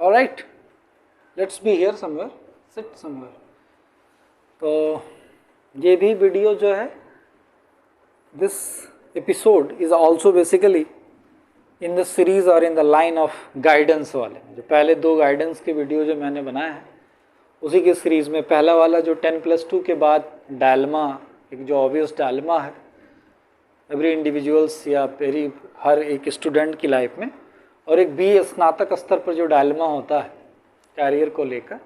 Alright, let's be here somewhere, sit somewhere. तो ये भी वीडियो जो है, this episode is also basically in the series और in the line of guidance वाले। जो पहले 2 गाइडेंस के वीडियो जो मैंने बनाए हैं उसी के सीरीज़ में पहला वाला जो 10+2 के बाद डायलेमा, एक जो ऑब्वियस डायलेमा है एवरी इंडिविजुअल्स या हर एक स्टूडेंट की लाइफ में, और एक BA स्नातक स्तर पर जो डायलेमा होता है कैरियर को लेकर,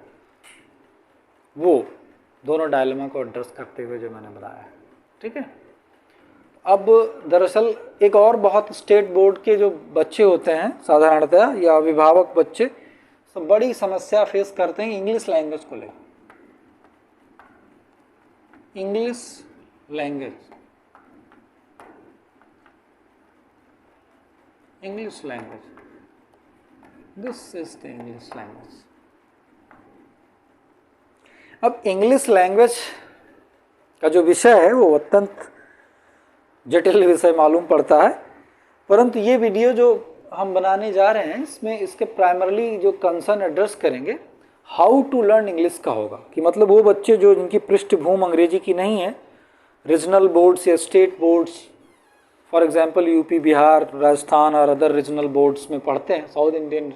वो दोनों डायलेमा को एड्रेस करते हुए जो मैंने बनाया है। ठीक है, अब दरअसल एक और बहुत स्टेट बोर्ड के जो बच्चे होते हैं साधारणतः, या अभिभावक बच्चे, सब बड़ी समस्या फेस करते हैं इंग्लिश लैंग्वेज को लेकर। English language, English language, this is the English language. अब इंग्लिश लैंग्वेज का जो विषय है वो अत्यंत जटिल विषय मालूम पड़ता है, परंतु ये वीडियो जो हम बनाने जा रहे हैं इसमें इसके प्राइमरली जो कंसर्न एड्रेस करेंगे हाउ टू लर्न इंग्लिश का होगा। कि मतलब वो बच्चे जो जिनकी पृष्ठभूमि अंग्रेजी की नहीं है, रीजनल बोर्ड्स या state boards, for example UP, Bihar, Rajasthan और अदर रीजनल बोर्ड्स में पढ़ते हैं, साउथ इंडियन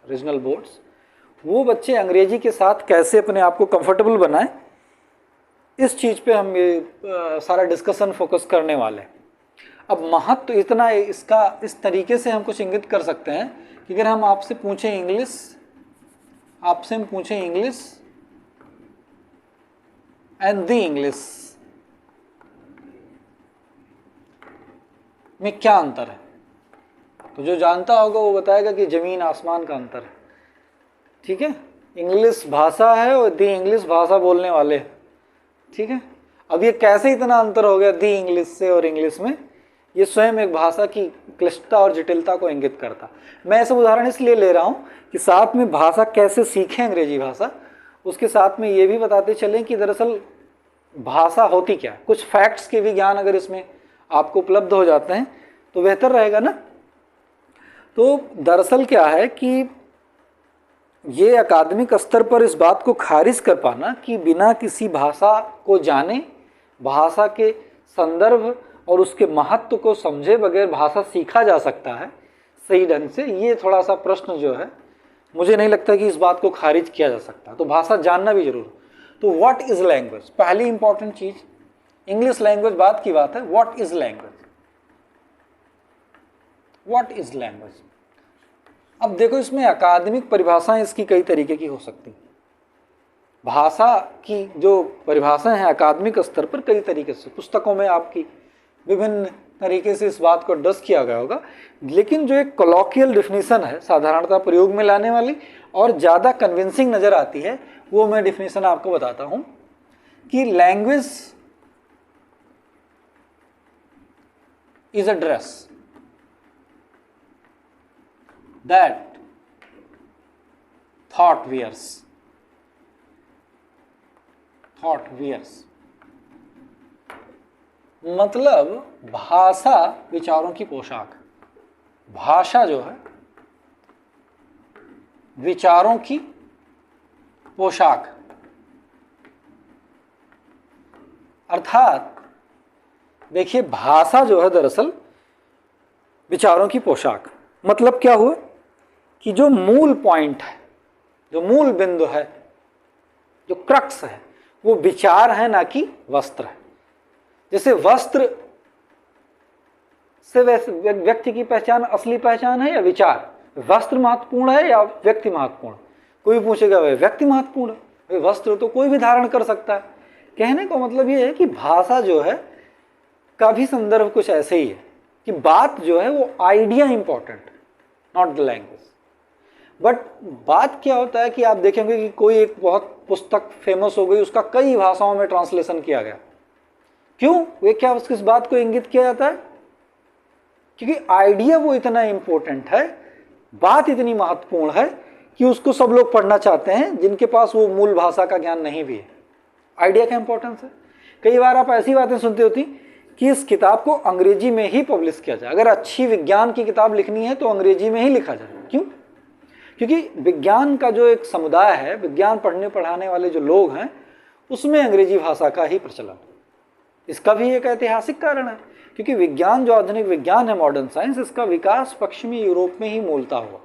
रीजनल बोर्ड्स, वो बच्चे अंग्रेजी के साथ कैसे अपने आप को कंफर्टेबल बनाएं, इस चीज़ पे हम ये सारा डिस्कशन फोकस करने वाले हैं। अब महत्व तो इतना इसका इस तरीके से हम कुछ इंगित कर सकते हैं कि अगर हम आपसे पूछें इंग्लिश, आपसे हम पूछें इंग्लिश एंड द इंग्लिश में क्या अंतर है, तो जो जानता होगा वो बताएगा कि ज़मीन आसमान का अंतर है। ठीक है, इंग्लिश भाषा है और द इंग्लिश भाषा बोलने वाले हैं। ठीक है, अब ये कैसे इतना अंतर हो गया द इंग्लिश से और इंग्लिश में, ये स्वयं एक भाषा की क्लिष्टता और जटिलता को इंगित करता। मैं ऐसा उदाहरण इसलिए ले रहा हूँ कि साथ में भाषा कैसे सीखें अंग्रेजी भाषा, उसके साथ में ये भी बताते चलें कि दरअसल भाषा होती क्या है। कुछ फैक्ट्स के भी ज्ञान अगर इसमें आपको उपलब्ध हो जाते हैं तो बेहतर रहेगा ना। तो दरअसल क्या है कि ये अकादमिक स्तर पर इस बात को खारिज कर पाना कि बिना किसी भाषा को जाने, भाषा के संदर्भ और उसके महत्व को समझे बगैर भाषा सीखा जा सकता है सही ढंग से, ये थोड़ा सा प्रश्न जो है मुझे नहीं लगता कि इस बात को खारिज किया जा सकता। तो भाषा जानना भी जरूर। तो व्हाट इज लैंग्वेज, पहली इंपॉर्टेंट चीज। इंग्लिश लैंग्वेज बात की बात है, what is language, what is language. अब देखो इसमें अकादमिक परिभाषाएं इसकी कई तरीके की हो सकती। भाषा की जो परिभाषाएं हैं अकादमिक स्तर पर कई तरीके से पुस्तकों में आपकी विभिन्न तरीके से इस बात को एड्रेस किया गया होगा, लेकिन जो एक कॉलोकियल डिफिनीशन है साधारणतः प्रयोग में लाने वाली और ज़्यादा कन्विंसिंग नज़र आती है, वो मैं डिफिनीशन आपको बताता हूँ कि language is a dress that thought wears, thought wears. मतलब भाषा विचारों की पोशाक, भाषा जो है विचारों की पोशाक। अर्थात देखिए भाषा जो है दरअसल विचारों की पोशाक। मतलब क्या हुआ कि जो मूल पॉइंट है, जो मूल बिंदु है, जो क्रक्स है, वो विचार है ना कि वस्त्र है। जैसे वस्त्र से व्यक्ति की पहचान असली पहचान है या विचार, वस्त्र महत्वपूर्ण है या व्यक्ति महत्वपूर्ण। कोई पूछेगा भाई व्यक्ति महत्वपूर्ण है, वस्त्र तो कोई भी धारण कर सकता है। कहने का मतलब ये है कि भाषा जो है का भी संदर्भ कुछ ऐसे ही है कि बात जो है वो idea important, not the language. But बात क्या होता है कि आप देखेंगे कि कोई एक बहुत पुस्तक फेमस हो गई, उसका कई भाषाओं में ट्रांसलेशन किया गया। क्यों? वे क्या किस बात को इंगित किया जाता है? क्योंकि आइडिया वो इतना इंपॉर्टेंट है, बात इतनी महत्वपूर्ण है कि उसको सब लोग पढ़ना चाहते हैं जिनके पास वो मूल भाषा का ज्ञान नहीं भी है। आइडिया का इंपॉर्टेंस है। कई बार आप ऐसी बातें सुनते होती कि इस किताब को अंग्रेजी में ही पब्लिश किया जाए। अगर अच्छी विज्ञान की किताब लिखनी है तो अंग्रेजी में ही लिखा जाए। क्यों? क्योंकि विज्ञान का जो एक समुदाय है, विज्ञान पढ़ने पढ़ाने वाले जो लोग हैं, उसमें अंग्रेजी भाषा का ही प्रचलन। इसका भी एक ऐतिहासिक कारण है, क्योंकि विज्ञान जो आधुनिक विज्ञान है, मॉडर्न साइंस, इसका विकास पश्चिमी यूरोप में ही मूलतः हुआ।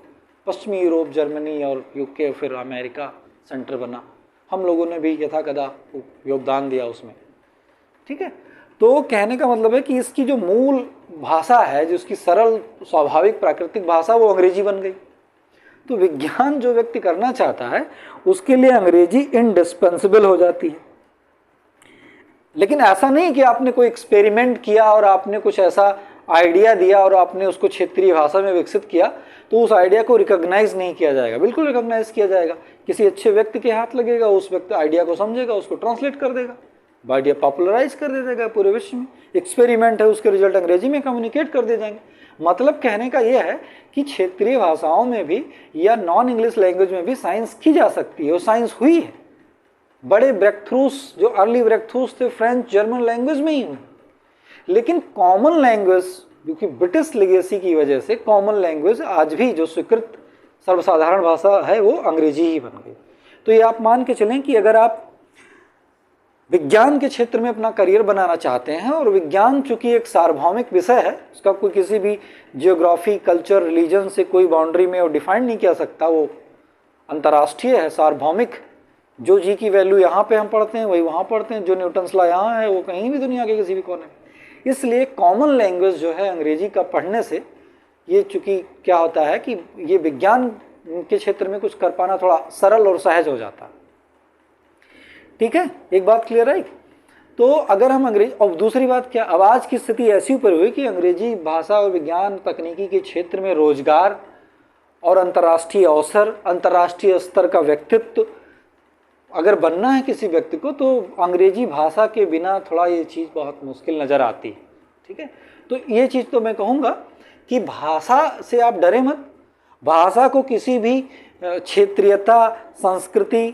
पश्चिमी यूरोप, जर्मनी और यूके, फिर अमेरिका सेंटर बना। हम लोगों ने भी यथाकथा योगदान दिया उसमें, ठीक है। तो कहने का मतलब है कि इसकी जो मूल भाषा है, जो उसकी सरल स्वाभाविक प्राकृतिक भाषा, वो अंग्रेजी बन गई। तो विज्ञान जो व्यक्ति करना चाहता है उसके लिए अंग्रेजी इंडिस्पेंसिबल हो जाती है। लेकिन ऐसा नहीं कि आपने कोई एक्सपेरिमेंट किया और आपने कुछ ऐसा आइडिया दिया और आपने उसको क्षेत्रीय भाषा में विकसित किया तो उस आइडिया को रिकॉग्नाइज नहीं किया जाएगा। बिल्कुल रिकॉग्नाइज किया जाएगा। किसी अच्छे व्यक्ति के हाथ लगेगा, उस व्यक्ति आइडिया को समझेगा, उसको ट्रांसलेट कर देगा, आइडिया पॉपुलराइज कर दे देगा पूरे विश्व में। एक्सपेरिमेंट है, उसके रिजल्ट अंग्रेजी में कम्युनिकेट कर दे जाएंगे। मतलब कहने का यह है कि क्षेत्रीय भाषाओं में भी या नॉन इंग्लिश लैंग्वेज में भी साइंस की जा सकती है, और साइंस हुई है। बड़े ब्रेक थ्रूस, जो अर्ली ब्रेक थ्रूस थे, फ्रेंच जर्मन लैंग्वेज में ही हुए। लेकिन कॉमन लैंग्वेज, क्योंकि ब्रिटिश लेगेसी की वजह से कॉमन लैंग्वेज आज भी जो स्वीकृत सर्वसाधारण भाषा है वो अंग्रेजी ही बन गई। तो ये आप मान के चलें कि अगर आप विज्ञान के क्षेत्र में अपना करियर बनाना चाहते हैं, और विज्ञान चूंकि एक सार्वभौमिक विषय है, उसका कोई किसी भी जियोग्राफी, कल्चर, रिलीजन से कोई बाउंड्री में वो डिफाइन नहीं किया सकता, वो अंतर्राष्ट्रीय है, सार्वभौमिक। जो जी की वैल्यू यहाँ पे हम पढ़ते हैं वही वहाँ पढ़ते हैं, जो न्यूटन्स लॉ यहाँ है वो कहीं भी दुनिया के किसी भी कोने में। इसलिए कॉमन लैंग्वेज जो है अंग्रेजी का पढ़ने से, ये चूँकि क्या होता है कि ये विज्ञान के क्षेत्र में कुछ कर पाना थोड़ा सरल और सहज हो जाता है। ठीक है, एक बात क्लियर है। तो अगर हम अंग्रेजी, और दूसरी बात क्या, अब आज की स्थिति ऐसी ऊपर हुई कि अंग्रेजी भाषा और विज्ञान तकनीकी के क्षेत्र में रोजगार और अंतर्राष्ट्रीय अवसर, अंतर्राष्ट्रीय स्तर का व्यक्तित्व अगर बनना है किसी व्यक्ति को, तो अंग्रेजी भाषा के बिना थोड़ा ये चीज़ बहुत मुश्किल नज़र आती है। ठीक है, तो ये चीज़ तो मैं कहूँगा कि भाषा से आप डरे मत। भाषा को किसी भी क्षेत्रीयता, संस्कृति,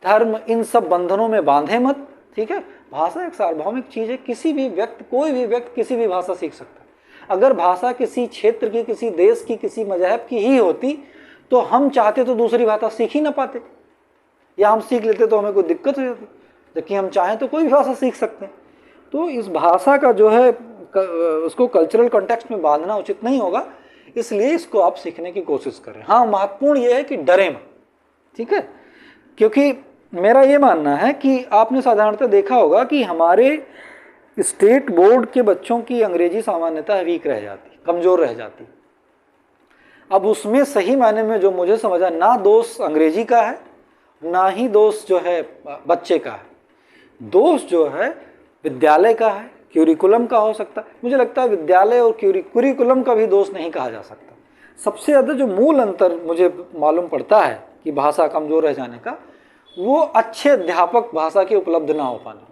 धर्म, इन सब बंधनों में बांधे मत। ठीक है, भाषा एक सार्वभौमिक चीज़ है। किसी भी व्यक्ति, कोई भी व्यक्ति किसी भी भाषा सीख सकता है। अगर भाषा किसी क्षेत्र की, किसी देश की, किसी मजहब की ही होती तो हम चाहते तो दूसरी भाषा सीख ही ना पाते, या हम सीख लेते तो हमें कोई दिक्कत हो जाती। जबकि हम चाहें तो कोई भी भाषा सीख सकते हैं। तो इस भाषा का जो है उसको कल्चरल कॉन्टेक्स्ट में बांधना उचित नहीं होगा, इसलिए इसको आप सीखने की कोशिश करें। हाँ, महत्वपूर्ण ये है कि डरें मत। ठीक है, क्योंकि मेरा ये मानना है कि आपने साधारणतः देखा होगा कि हमारे स्टेट बोर्ड के बच्चों की अंग्रेजी सामान्यतः वीक रह जाती, कमज़ोर रह जाती। अब उसमें सही मायने में जो मुझे समझा, ना दोष अंग्रेजी का है, ना ही दोष जो है बच्चे का है। दोष जो है विद्यालय का है, क्यूरिकुलम का हो सकता है। मुझे लगता है विद्यालय और क्यूरिकुलम का भी दोष नहीं कहा जा सकता। सबसे ज़्यादा जो मूल अंतर मुझे मालूम पड़ता है कि भाषा कमज़ोर रह जाने का, वो अच्छे अध्यापक भाषा के उपलब्ध ना हो पाना।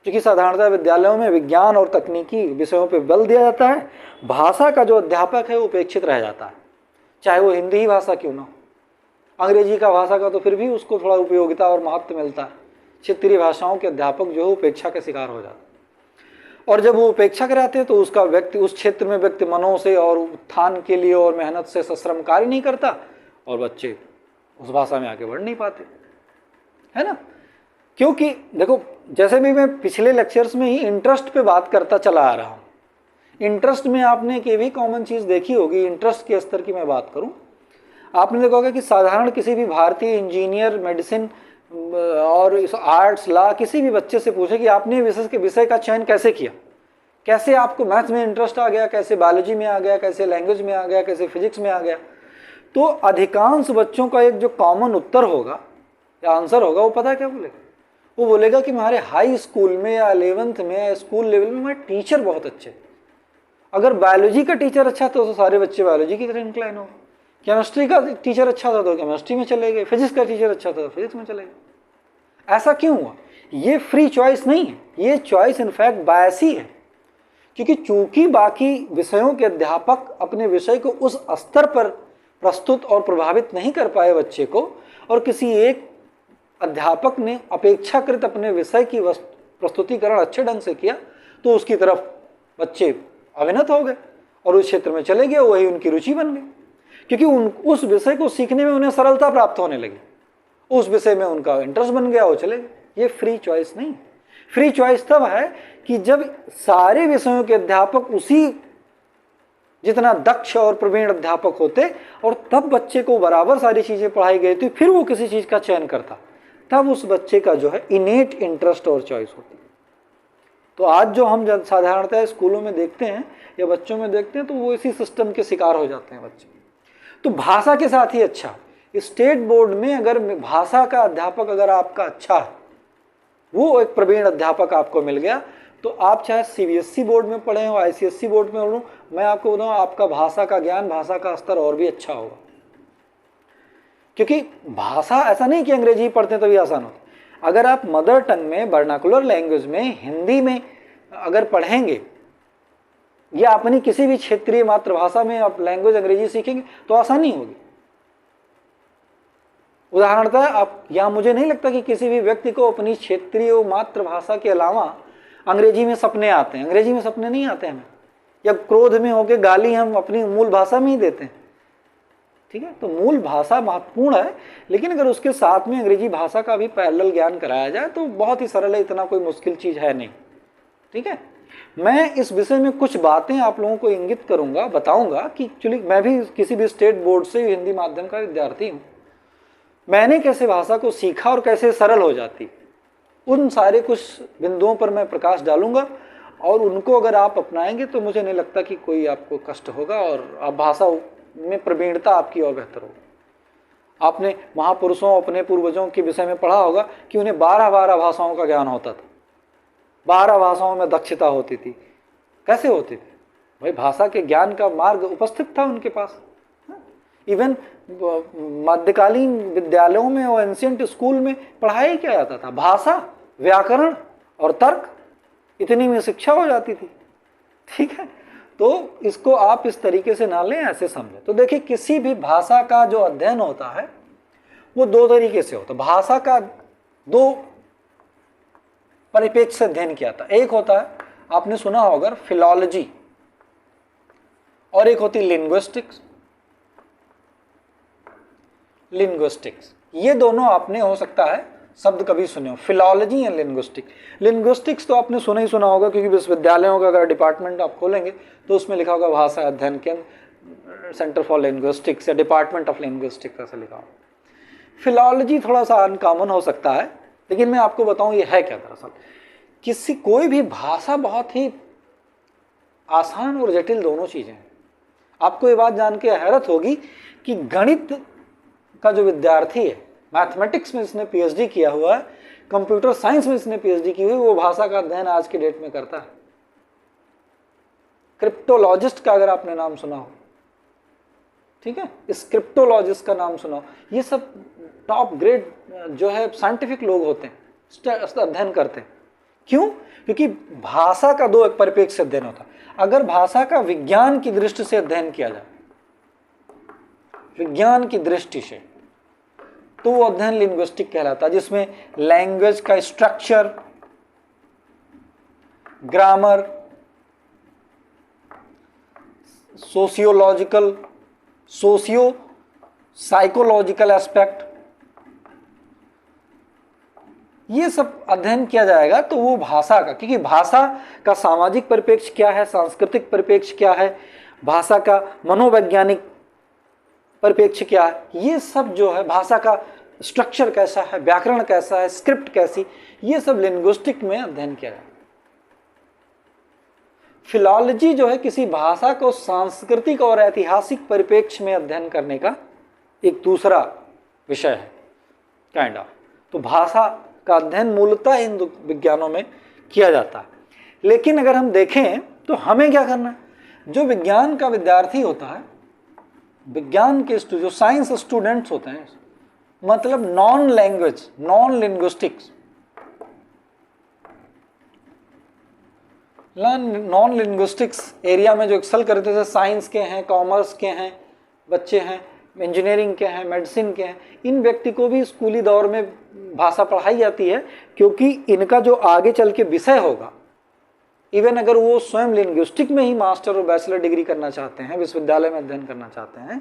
क्योंकि साधारणतः विद्यालयों में विज्ञान और तकनीकी विषयों पर बल दिया जाता है, भाषा का जो अध्यापक है वो उपेक्षित रह जाता है, चाहे वो हिंदी ही भाषा क्यों ना हो। अंग्रेजी का भाषा का तो फिर भी उसको थोड़ा उपयोगिता और महत्व मिलता है। क्षेत्रीय भाषाओं के अध्यापक जो है उपेक्षा का शिकार हो जाते हैं, और जब वो उपेक्षा कराते हैं तो उसका व्यक्ति, उस क्षेत्र में व्यक्ति मनों से और उत्थान के लिए और मेहनत से सश्रम कार्य नहीं करता, और बच्चे उस भाषा में आगे बढ़ नहीं पाते, है ना। क्योंकि देखो, जैसे भी मैं पिछले लेक्चर्स में ही इंटरेस्ट पे बात करता चला आ रहा हूँ। इंटरेस्ट में आपने एक भी कॉमन चीज़ देखी होगी, इंटरेस्ट के स्तर की मैं बात करूँ, आपने देखा होगा कि साधारण किसी भी भारतीय इंजीनियर, मेडिसिन और आर्ट्स, लॉ, किसी भी बच्चे से पूछे कि आपने विषय का चयन कैसे किया, कैसे आपको मैथ्स में इंटरेस्ट आ गया, कैसे बायोलॉजी में आ गया, कैसे लैंग्वेज में आ गया, कैसे फिजिक्स में आ गया, तो अधिकांश बच्चों का एक जो कॉमन उत्तर होगा या आंसर होगा, वो पता है क्या बोलेगा? वो बोलेगा कि हमारे हाई स्कूल में या 11th में या स्कूल लेवल में हमारे टीचर बहुत अच्छे। अगर बायोलॉजी का टीचर अच्छा था तो सारे बच्चे बायोलॉजी की तरह इंक्लाइन हो। केमिस्ट्री का टीचर अच्छा था तो केमिस्ट्री में चले गए, फिजिक्स का टीचर अच्छा था तो फिजिक्स में चले गए। ऐसा क्यों हुआ? ये फ्री चॉइस नहीं है, ये चॉइस इनफैक्ट बायसी है। क्योंकि चूंकि बाकी विषयों के अध्यापक अपने विषय को उस स्तर पर प्रस्तुत और प्रभावित नहीं कर पाए बच्चे को, और किसी एक अध्यापक ने अपेक्षाकृत अपने विषय की प्रस्तुतिकरण अच्छे ढंग से किया, तो उसकी तरफ बच्चे अभिनत हो गए और उस क्षेत्र में चले गए, वही उनकी रुचि बन गई। क्योंकि उस विषय को सीखने में उन्हें सरलता प्राप्त होने लगी, उस विषय में उनका इंटरेस्ट बन गया, वो चले गए। ये फ्री चॉइस नहीं। फ्री चॉइस तब है कि जब सारे विषयों के अध्यापक उसी जितना दक्ष और प्रवीण अध्यापक होते और तब बच्चे को बराबर सारी चीजें पढ़ाई गई थी, फिर वो किसी चीज का चयन करता, तब उस बच्चे का जो है इनेट इंटरेस्ट और चॉइस होती। तो आज जो हम साधारणतः स्कूलों में देखते हैं या बच्चों में देखते हैं, तो वो इसी सिस्टम के शिकार हो जाते हैं बच्चे। तो भाषा के साथ ही अच्छा, स्टेट बोर्ड में अगर भाषा का अध्यापक अगर आपका अच्छा है, वो एक प्रवीण अध्यापक आपको मिल गया, तो आप चाहे सीबीएसई बोर्ड में पढ़े हो, आईसीएसई बोर्ड में पढ़ो, मैं आपको बताऊं आपका भाषा का ज्ञान, भाषा का स्तर और भी अच्छा होगा। क्योंकि भाषा ऐसा नहीं कि अंग्रेजी पढ़ते तभी आसान होता। अगर आप मदर टंग में, वर्नाकुलर लैंग्वेज में, हिंदी में अगर पढ़ेंगे या अपनी किसी भी क्षेत्रीय मातृभाषा में आप लैंग्वेज अंग्रेजी सीखेंगे तो आसानी होगी। उदाहरणतः आप, या मुझे नहीं लगता कि किसी भी व्यक्ति को अपनी क्षेत्रीय मातृभाषा के अलावा अंग्रेजी में सपने आते हैं। अंग्रेजी में सपने नहीं आते हमें, या क्रोध में होकर गाली हम अपनी मूल भाषा में ही देते हैं। ठीक है, तो मूल भाषा महत्वपूर्ण है, लेकिन अगर उसके साथ में अंग्रेजी भाषा का भी पैरेलल ज्ञान कराया जाए तो बहुत ही सरल है, इतना कोई मुश्किल चीज है नहीं। ठीक है, मैं इस विषय में कुछ बातें आप लोगों को इंगित करूंगा, बताऊंगा कि एक्चुअली मैं भी किसी भी स्टेट बोर्ड से हिंदी माध्यम का विद्यार्थी हूँ, मैंने कैसे भाषा को सीखा और कैसे सरल हो जाती, उन सारे कुछ बिंदुओं पर मैं प्रकाश डालूंगा, और उनको अगर आप अपनाएंगे तो मुझे नहीं लगता कि कोई आपको कष्ट होगा और आप भाषा में प्रवीणता आपकी और बेहतर होगी। आपने महापुरुषों, अपने पूर्वजों के विषय में पढ़ा होगा कि उन्हें 12 भाषाओं का ज्ञान होता था, 12 भाषाओं में दक्षता होती थी। कैसे होती थी भाई? भाषा के ज्ञान का मार्ग उपस्थित था उनके पास। इवन मध्यकालीन विद्यालयों में और एंशिएंट स्कूल में पढ़ाई क्या जाता था? भाषा, व्याकरण और तर्क, इतनी में शिक्षा हो जाती थी। ठीक है, तो इसको आप इस तरीके से ना लें, ऐसे समझें। तो देखिए, किसी भी भाषा का जो अध्ययन होता है वो दो तरीके से होता है। भाषा का दो परिप्रेक्ष्य से अध्ययन किया था। एक होता है, आपने सुना होगा, फिलॉलजी, और एक होती लिंग्विस्टिक्स। ये दोनों आपने हो सकता है शब्द कभी सुने हो, फिलॉलजी या लिंग्विस्टिक्स। लिंग्विस्टिक्स तो आपने सुना ही सुना होगा, क्योंकि विश्वविद्यालयों का अगर डिपार्टमेंट आप खोलेंगे तो उसमें लिखा होगा भाषा अध्ययन केंद्र, सेंटर फॉर लिंग्विस्टिक्स या डिपार्टमेंट ऑफ लिंग्विस्टिक्स, ऐसा लिखा होगा। फिलॉलजी थोड़ा सा अनकॉमन हो सकता है, लेकिन मैं आपको बताऊं ये है क्या। दरअसल कोई भी भाषा बहुत ही आसान और जटिल दोनों चीजें हैं। आपको ये बात जान के हैरत होगी कि गणित का जो विद्यार्थी है, मैथमेटिक्स में इसने पीएचडी किया हुआ है, कंप्यूटर साइंस में इसने पीएचडी की हुई है, वो भाषा का अध्ययन आज के डेट में करता है। क्रिप्टोलॉजिस्ट का अगर आपने नाम सुना हो, ठीक है, स्क्रिप्टोलॉजिस्ट का नाम सुना हो, ये सब टॉप ग्रेड जो है साइंटिफिक लोग होते हैं, अध्ययन करते हैं। क्यों? क्योंकि भाषा का दो एक परिप्रेक्ष्य अध्ययन होता है। अगर भाषा का विज्ञान की दृष्टि से अध्ययन किया जाए, विज्ञान की दृष्टि से, तो वो अध्ययन लिंग्विस्टिक कहलाता है, जिसमें लैंग्वेज का structure, grammar, sociological, socio psychological aspect, ये सब अध्ययन किया जाएगा। तो वो भाषा का, क्योंकि भाषा का सामाजिक परिप्रेक्ष्य क्या है, सांस्कृतिक परिप्रेक्ष्य क्या है, भाषा का मनोवैज्ञानिक परिप्रेक्ष्य क्या है, ये सब जो है, भाषा का स्ट्रक्चर कैसा है, व्याकरण कैसा है, स्क्रिप्ट कैसी, ये सब लिंग्विस्टिक में अध्ययन किया जाए। फिलॉलजी जो है किसी भाषा को सांस्कृतिक और ऐतिहासिक परिप्रेक्ष्य में अध्ययन करने का एक दूसरा विषय है, काइंड ऑफ। तो भाषा का अध्ययन मूलतः इन विज्ञानों में किया जाता है। लेकिन अगर हम देखें तो हमें क्या करना है? जो विज्ञान का विद्यार्थी होता है, विज्ञान के जो साइंस स्टूडेंट्स होते हैं, मतलब non language, non linguistics, non linguistics area में जो एक्सेल करते थे, साइंस के हैं, कॉमर्स के हैं बच्चे हैं, इंजीनियरिंग के हैं, मेडिसिन के हैं, इन व्यक्ति को भी स्कूली दौर में भाषा पढ़ाई जाती है, क्योंकि इनका जो आगे चल के विषय होगा, इवन अगर वो स्वयं लिंग्विस्टिक में ही मास्टर और बैचलर डिग्री करना चाहते हैं, विश्वविद्यालय में अध्ययन करना चाहते हैं,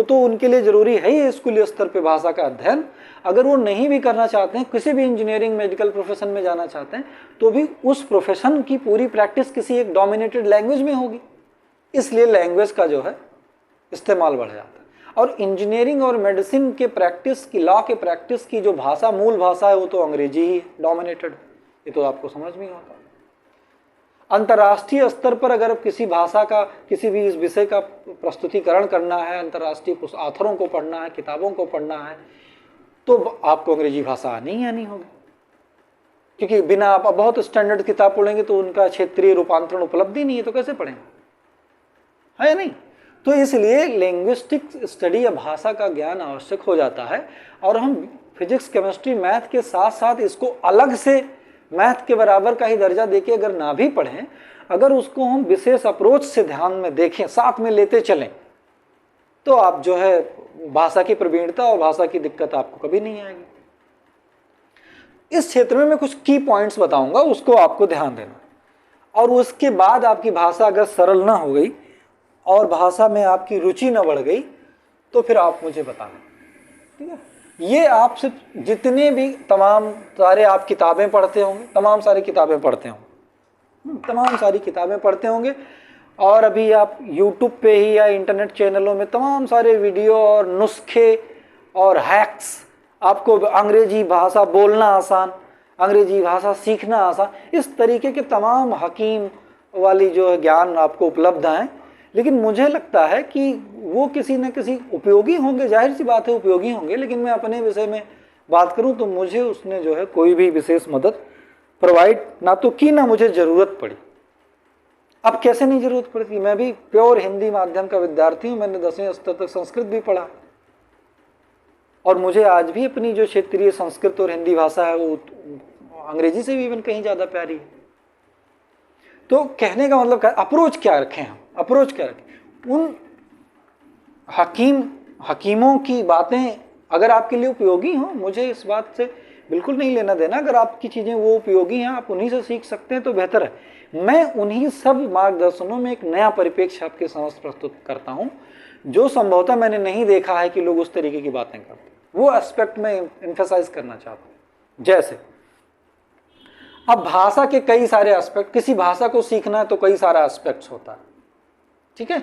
तो उनके लिए ज़रूरी है ही स्कूली स्तर पे भाषा का अध्ययन। अगर वो नहीं भी करना चाहते हैं, किसी भी इंजीनियरिंग मेडिकल प्रोफेशन में जाना चाहते हैं, तो भी उस प्रोफेशन की पूरी प्रैक्टिस किसी एक डोमिनेटेड लैंग्वेज में होगी, इसलिए लैंग्वेज का जो है इस्तेमाल बढ़ जाता है। और इंजीनियरिंग और मेडिसिन के प्रैक्टिस की, लॉ के प्रैक्टिस की जो भाषा, मूल भाषा है, वो तो अंग्रेजी ही डोमिनेटेड, ये तो आपको समझ में आता है। अंतर्राष्ट्रीय स्तर पर अगर किसी भाषा का, किसी भी इस विषय का प्रस्तुतिकरण करना है, अंतर्राष्ट्रीय कुछ ऑथरों को पढ़ना है, किताबों को पढ़ना है, तो आपको अंग्रेजी भाषा आनी ही आनी होगी, क्योंकि बिना आप बहुत स्टैंडर्ड किताब पढ़ेंगे तो उनका क्षेत्रीय रूपांतरण उपलब्ध ही नहीं है, तो कैसे पढ़ेंगे, है या नहीं। तो इसलिए लिंग्विस्टिक स्टडी या भाषा का ज्ञान आवश्यक हो जाता है। और हम फिजिक्स, केमिस्ट्री, मैथ के साथ साथ इसको अलग से मैथ के बराबर का ही दर्जा देके अगर ना भी पढ़ें, अगर उसको हम विशेष अप्रोच से ध्यान में देखें, साथ में लेते चलें, तो आप जो है भाषा की प्रवीणता और भाषा की दिक्कत आपको कभी नहीं आएगी। इस क्षेत्र में मैं कुछ की पॉइंट्स बताऊंगा, उसको आपको ध्यान देना। और उसके बाद आपकी भाषा अगर सरल ना हो गई और भाषा में आपकी रुचि न बढ़ गई, तो फिर आप मुझे बताना, ठीक है। ये आप सिर्फ जितने भी तमाम सारे आप किताबें पढ़ते होंगे, तमाम सारी किताबें पढ़ते होंगे, तमाम सारी किताबें पढ़ते होंगे, और अभी आप YouTube पे ही या इंटरनेट चैनलों में तमाम सारे वीडियो और नुस्खे और हैक्स, आपको अंग्रेजी भाषा बोलना आसान, अंग्रेजी भाषा सीखना आसान, इस तरीके के तमाम हकीम वाली जो है ज्ञान आपको उपलब्ध हैं। लेकिन मुझे लगता है कि वो किसी न किसी उपयोगी होंगे, जाहिर सी बात है उपयोगी होंगे, लेकिन मैं अपने विषय में बात करूं तो मुझे उसने जो है कोई भी विशेष मदद प्रोवाइड ना तो की, ना मुझे ज़रूरत पड़ी। अब कैसे नहीं ज़रूरत पड़ती, मैं भी प्योर हिंदी माध्यम का विद्यार्थी हूँ, मैंने 10वीं स्तर तक संस्कृत भी पढ़ा, और मुझे आज भी अपनी जो क्षेत्रीय संस्कृत और हिंदी भाषा है वो अंग्रेजी से भी इवन कहीं ज़्यादा प्यारी है। तो कहने का मतलब क्या, अप्रोच क्या रखें हम, अप्रोच क्या रखें। उन हकीमों की बातें अगर आपके लिए उपयोगी हों, मुझे इस बात से बिल्कुल नहीं लेना देना। अगर आपकी चीज़ें वो उपयोगी हैं, आप उन्हीं से सीख सकते हैं तो बेहतर है। मैं उन्हीं सब मार्गदर्शनों में एक नया परिप्रेक्ष्य आपके समझ प्रस्तुत करता हूँ, जो संभवतः मैंने नहीं देखा है कि लोग उस तरीके की बातें करते, वो एस्पेक्ट में एम्फेसाइज करना चाहता हूँ। जैसे अब भाषा के कई सारे एस्पेक्ट, किसी भाषा को सीखना है तो कई सारा एस्पेक्ट्स होता है, ठीक है,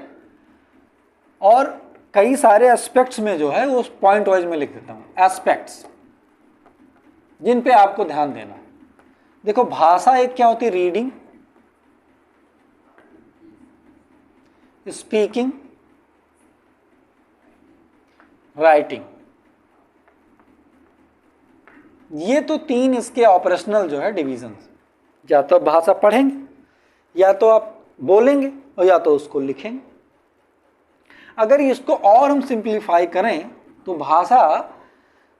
और कई सारे एस्पेक्ट्स में जो है वो पॉइंट वाइज में लिख देता हूँ, एस्पेक्ट्स जिन पे आपको ध्यान देना है। देखो भाषा एक क्या होती है, रीडिंग, स्पीकिंग, राइटिंग, ये तो तीन इसके ऑपरेशनल जो है डिविजन्स। या तो भाषा पढ़ेंगे, या तो आप बोलेंगे, और या तो उसको लिखेंगे। अगर इसको और हम सिंप्लीफाई करें तो भाषा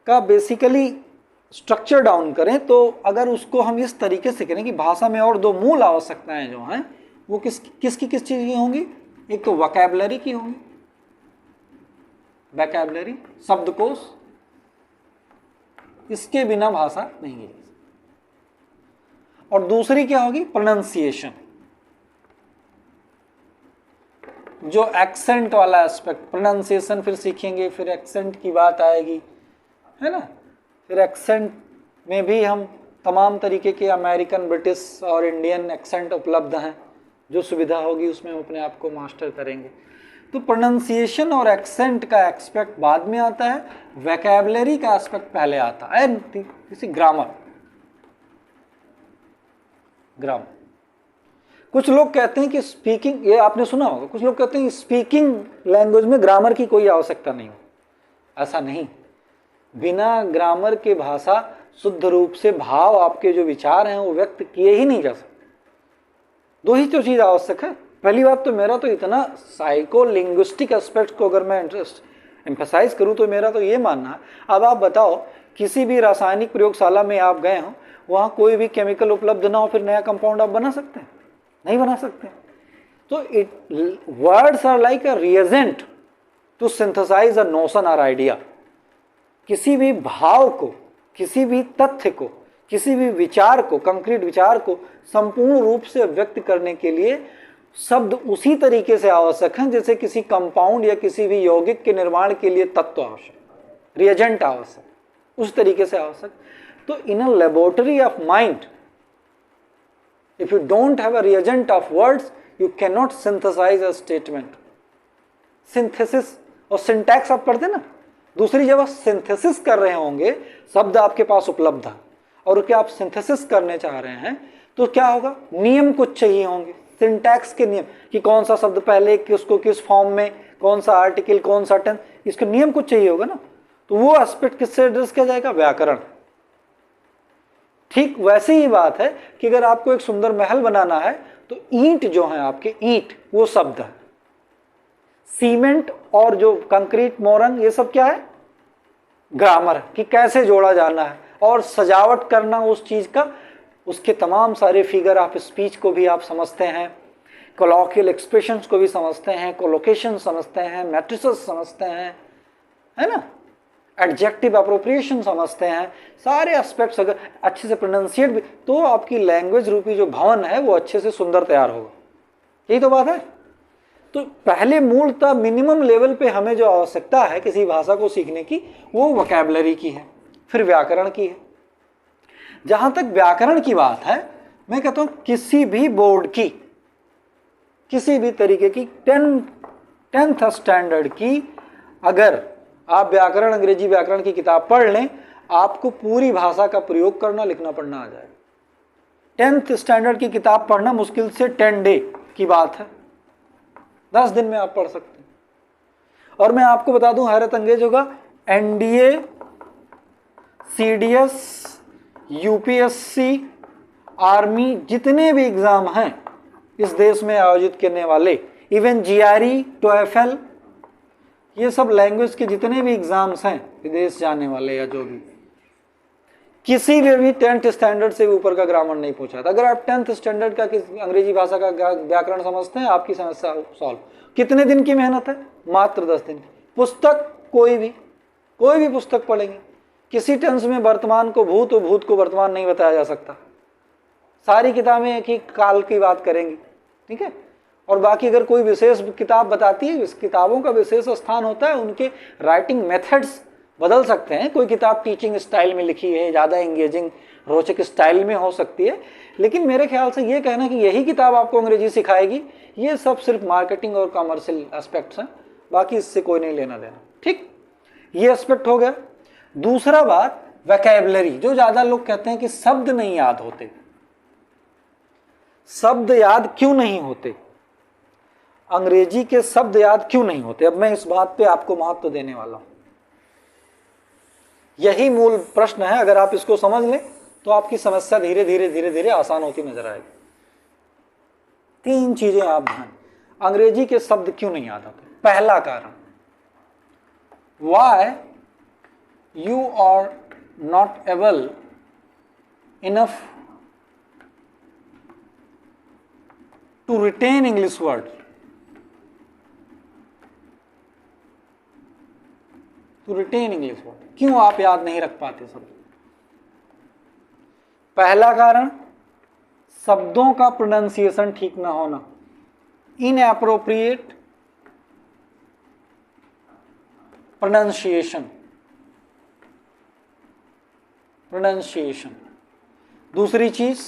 का बेसिकली स्ट्रक्चर डाउन करें, तो अगर उसको हम इस तरीके से करें कि भाषा में और दो मूल आवश्यकताएं जो हैं वो किसकी किस चीज़ की होंगी। एक तो वोकैबुलरी की होंगी, वोकैबुलरी शब्दकोश, इसके बिना भाषा नहीं है। और दूसरी क्या होगी, प्रोनाउंसिएशन, जो एक्सेंट वाला एस्पेक्ट। प्रोनाउंसिएशन फिर सीखेंगे, फिर एक्सेंट की बात आएगी, है ना। फिर एक्सेंट में भी हम तमाम तरीके के अमेरिकन, ब्रिटिश और इंडियन एक्सेंट उपलब्ध हैं, जो सुविधा होगी उसमें हम अपने आप को मास्टर करेंगे। तो प्रोनाउंसिएशन और एक्सेंट का एस्पेक्ट बाद में आता है, वोकैबुलरी का एस्पेक्ट पहले आता है। जैसे ग्रामर, कुछ लोग कहते हैं कि स्पीकिंग, ये आपने सुना होगा, कुछ लोग कहते हैं स्पीकिंग लैंग्वेज में ग्रामर की कोई आवश्यकता नहीं हो। ऐसा नहीं, बिना ग्रामर के भाषा शुद्ध रूप से भाव, आपके जो विचार हैं वो व्यक्त किए ही नहीं जा सकते। दो ही तो चीज़ आवश्यक है। पहली बात तो मेरा तो इतना साइको लिंग्विस्टिक एस्पेक्ट को अगर मैं एम्फसाइज करूँ तो मेरा तो ये मानना है। अब आप बताओ, किसी भी रासायनिक प्रयोगशाला में आप गए हो, वहाँ कोई भी केमिकल उपलब्ध ना हो, फिर नया कंपाउंड आप बना सकते हैं? नहीं बना सकते। तो words are like a reagent to synthesise a notion और आइडिया। किसी भी भाव को, किसी भी तथ्य को, किसी भी विचार को, कंक्रीट विचार को संपूर्ण रूप से व्यक्त करने के लिए शब्द उसी तरीके से आवश्यक हैं जैसे किसी कंपाउंड या किसी भी यौगिक के निर्माण के लिए तत्व आवश्यक, रिएजेंट आवश्यक, उस तरीके से आवश्यक। तो in a laboratory of mind, if you don't have a reagent of words, you can not synthesize a statement. Synthesis और सिंटैक्स आप पढ़ते ना, दूसरी जब आप सिंथेसिस कर रहे होंगे, शब्द आपके पास उपलब्ध है और क्या आप सिंथेसिस करने चाह रहे हैं, तो क्या होगा, नियम कुछ चाहिए होंगे, सिंटैक्स के नियम कि कौन सा शब्द पहले किसको किस फॉर्म में, कौन सा आर्टिकल, कौन सा टेंस, इसके नियम कुछ चाहिए होगा ना। तो वो एस्पेक्ट किससे एड्रेस किया जाएगा, व्याकरण। ठीक वैसे ही बात है कि अगर आपको एक सुंदर महल बनाना है तो ईंट जो है आपके, ईंट वो शब्द है, सीमेंट और जो कंक्रीट, मोरंग, ये सब क्या है, ग्रामर कि कैसे जोड़ा जाना है, और सजावट करना उस चीज का, उसके तमाम सारे फिगर ऑफ स्पीच को भी आप समझते हैं, कोलॉकियल एक्सप्रेशंस को भी समझते हैं, कोलोकेशन समझते हैं, मैट्रिसेस समझते हैं, है ना, एडजेक्टिव अप्रोप्रिएशन समझते हैं, सारे एस्पेक्ट्स अगर अच्छे से प्रोनाउंसिएट भी, तो आपकी लैंग्वेज रूपी जो भवन है वो अच्छे से सुंदर तैयार होगा। यही तो बात है। तो पहले मूलतः मिनिमम लेवल पे हमें जो आवश्यकता है किसी भाषा को सीखने की, वो वोकैबुलरी की है, फिर व्याकरण की है। जहां तक व्याकरण की बात है, मैं कहता हूं किसी भी बोर्ड की, किसी भी तरीके की 10th स्टैंडर्ड की अगर आप व्याकरण, अंग्रेजी व्याकरण की किताब पढ़ लें, आपको पूरी भाषा का प्रयोग करना, लिखना पढ़ना आ जाएगा। 10th स्टैंडर्ड की किताब पढ़ना मुश्किल से 10 डे की बात है, 10 दिन में आप पढ़ सकते हैं। और मैं आपको बता दूं, हैरत अंगेज होगा, एनडीए, सीडीएस, यूपीएससी, आर्मी, जितने भी एग्जाम हैं इस देश में आयोजित करने वाले, इवन जीआरई, टोएफएल, ये सब लैंग्वेज के जितने भी एग्जाम्स हैं विदेश जाने वाले या जो भी, किसी भी 10th स्टैंडर्ड से भी ऊपर का ग्रामर नहीं पूछा था। अगर आप 10th स्टैंडर्ड का अंग्रेजी भाषा का व्याकरण समझते हैं, आपकी समस्या सॉल्व। कितने दिन की मेहनत है, मात्र 10 दिन। पुस्तक कोई भी पुस्तक पढ़ेंगे, किसी टेंस में वर्तमान को भूत और भूत को वर्तमान नहीं बताया जा सकता। सारी किताबें एक ही काल की बात करेंगी, ठीक है। और बाकी अगर कोई विशेष किताब बताती है, इस किताबों का विशेष स्थान होता है, उनके राइटिंग मेथड्स बदल सकते हैं। कोई किताब टीचिंग स्टाइल में लिखी है, ज़्यादा एंगेजिंग रोचक स्टाइल में हो सकती है, लेकिन मेरे ख्याल से ये कहना कि यही किताब आपको अंग्रेजी सिखाएगी, ये सब सिर्फ मार्केटिंग और कमर्शियल एस्पेक्ट्स हैं, बाकी इससे कोई नहीं लेना देना। ठीक, ये एस्पेक्ट हो गया। दूसरा बात, वोकैबुलरी, जो ज़्यादा लोग कहते हैं कि शब्द नहीं याद होते। शब्द याद क्यों नहीं होते, अंग्रेजी के शब्द याद क्यों नहीं होते, अब मैं इस बात पे आपको महत्व देने वाला हूं। यही मूल प्रश्न है। अगर आप इसको समझ लें तो आपकी समस्या धीरे धीरे आसान होती नजर आएगी। 3 चीजें आप ध्यान, अंग्रेजी के शब्द क्यों नहीं याद आते। पहला कारण, why you are not able enough to retain English word, to retain English word, क्यों आप याद नहीं रख पाते शब्द। पहला कारण, शब्दों का प्रोनाउंसिएशन ठीक ना होना, इनएप्रोप्रिएट प्रोनाउंसिएशन। दूसरी चीज,